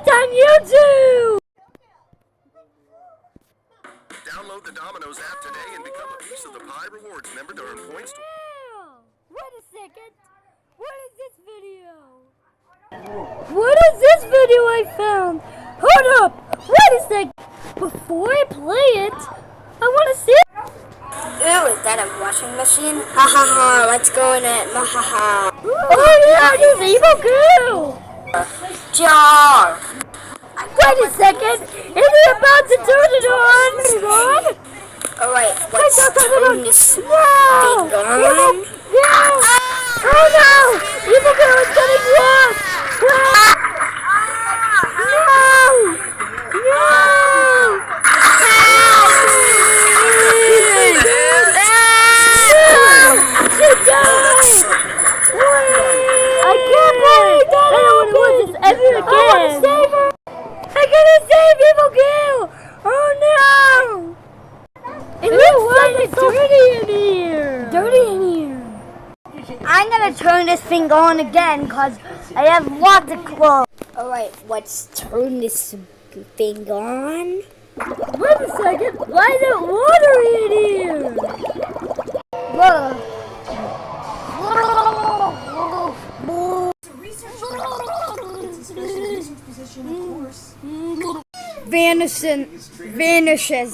It's on YouTube! Download the Domino's app today and become a piece of the Pi Rewards member to earn points. Wait a second. What is this video? What is this video I found? Hold up! Wait a sec! Before I play it, I want to see it. Ooh, is that a washing machine? Ha ha ha, let's go in it. Ha ha ha. Oh yeah, this evil girl! Jar! Wait a second! Is he about to turn it on? Alright, let's turn this thing No! on. No! Oh no! Evil girl is getting lost! No! No! She died! I can't believe that happened! Ever again! I want to save her! I gotta save Evil Girl! Oh no! It looks like it's dirty in here! Dirty in here! I'm gonna turn this thing on again because I have lots of clothes. Alright, let's turn this thing on. Wait a second! Why is it water in here? Whoa. Vanishes.